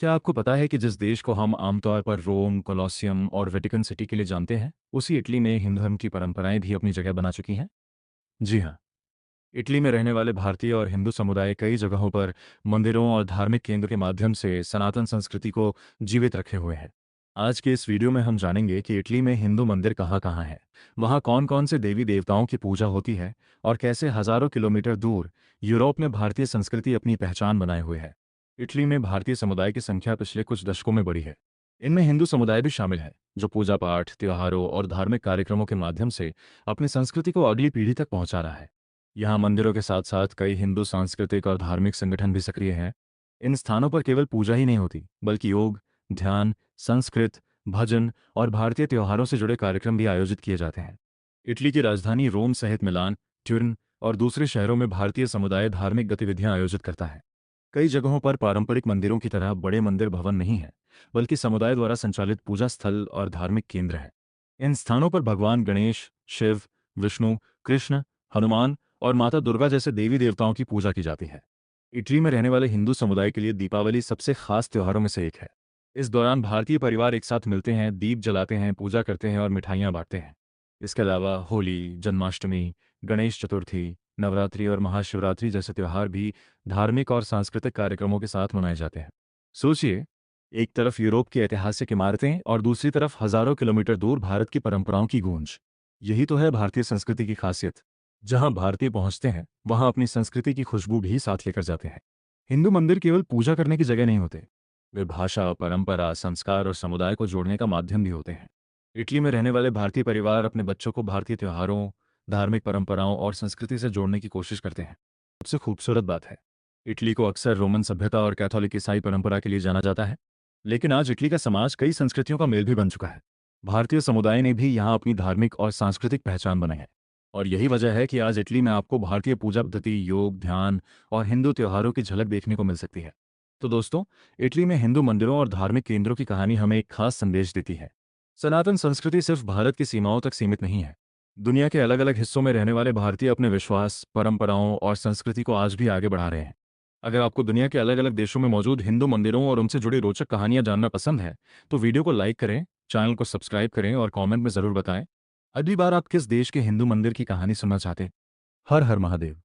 क्या आपको पता है कि जिस देश को हम आमतौर पर रोम, कोलोसियम और वेटिकन सिटी के लिए जानते हैं, उसी इटली में हिंदू धर्म की परंपराएं भी अपनी जगह बना चुकी हैं? जी हाँ, इटली में रहने वाले भारतीय और हिंदू समुदाय कई जगहों पर मंदिरों और धार्मिक केंद्र के माध्यम से सनातन संस्कृति को जीवित रखे हुए हैं। आज के इस वीडियो में हम जानेंगे कि इटली में हिंदू मंदिर कहाँ कहाँ हैं, वहाँ कौन-कौन से देवी देवताओं की पूजा होती है और कैसे हजारों किलोमीटर दूर यूरोप में भारतीय संस्कृति अपनी पहचान बनाए हुए है। इटली में भारतीय समुदाय की संख्या पिछले कुछ दशकों में बढ़ी है। इनमें हिंदू समुदाय भी शामिल है, जो पूजा पाठ, त्योहारों और धार्मिक कार्यक्रमों के माध्यम से अपनी संस्कृति को अगली पीढ़ी तक पहुंचा रहा है। यहाँ मंदिरों के साथ साथ कई हिंदू सांस्कृतिक और धार्मिक संगठन भी सक्रिय हैं। इन स्थानों पर केवल पूजा ही नहीं होती, बल्कि योग, ध्यान, संस्कृत, भजन और भारतीय त्योहारों से जुड़े कार्यक्रम भी आयोजित किए जाते हैं। इटली की राजधानी रोम सहित मिलान, ट्यूरिन और दूसरे शहरों में भारतीय समुदाय धार्मिक गतिविधियां आयोजित करता है। कई जगहों पर पारंपरिक मंदिरों की तरह बड़े मंदिर भवन नहीं है, बल्कि समुदाय द्वारा संचालित पूजा स्थल और धार्मिक केंद्र हैं। इन स्थानों पर भगवान गणेश, शिव, विष्णु, कृष्ण, हनुमान और माता दुर्गा जैसे देवी देवताओं की पूजा की जाती है। इटली में रहने वाले हिंदू समुदाय के लिए दीपावली सबसे खास त्योहारों में से एक है। इस दौरान भारतीय परिवार एक साथ मिलते हैं, दीप जलाते हैं, पूजा करते हैं और मिठाइयाँ बांटते हैं। इसके अलावा होली, जन्माष्टमी, गणेश चतुर्थी, नवरात्रि और महाशिवरात्रि जैसे त्योहार भी धार्मिक और सांस्कृतिक कार्यक्रमों के साथ मनाए जाते हैं। सोचिए, एक तरफ यूरोप की ऐतिहासिक इमारतें और दूसरी तरफ हजारों किलोमीटर दूर भारत की परंपराओं की गूंज। यही तो है भारतीय संस्कृति की खासियत। जहां भारतीय पहुंचते हैं, वहां अपनी संस्कृति की खुशबू भी साथ लेकर जाते हैं। हिंदू मंदिर केवल पूजा करने की जगह नहीं होते, वे भाषा, परंपरा, संस्कार और समुदाय को जोड़ने का माध्यम भी होते हैं। इटली में रहने वाले भारतीय परिवार अपने बच्चों को भारतीय त्योहारों, धार्मिक परंपराओं और संस्कृति से जोड़ने की कोशिश करते हैं। सबसे खूबसूरत बात है, इटली को अक्सर रोमन सभ्यता और कैथोलिक ईसाई परंपरा के लिए जाना जाता है, लेकिन आज इटली का समाज कई संस्कृतियों का मेल भी बन चुका है। भारतीय समुदाय ने भी यहाँ अपनी धार्मिक और सांस्कृतिक पहचान बनाई है। और यही वजह है कि आज इटली में आपको भारतीय पूजा पद्धति, योग, ध्यान और हिंदू त्योहारों की झलक देखने को मिल सकती है। तो दोस्तों, इटली में हिंदू मंदिरों और धार्मिक केंद्रों की कहानी हमें एक खास संदेश देती है। सनातन संस्कृति सिर्फ भारत की सीमाओं तक सीमित नहीं है। दुनिया के अलग अलग हिस्सों में रहने वाले भारतीय अपने विश्वास, परंपराओं और संस्कृति को आज भी आगे बढ़ा रहे हैं। अगर आपको दुनिया के अलग अलग देशों में मौजूद हिंदू मंदिरों और उनसे जुड़ी रोचक कहानियां जानना पसंद है, तो वीडियो को लाइक करें, चैनल को सब्सक्राइब करें और कमेंट में ज़रूर बताएं अगली बार आप किस देश के हिंदू मंदिर की कहानी सुनना चाहते हैं। हर हर महादेव।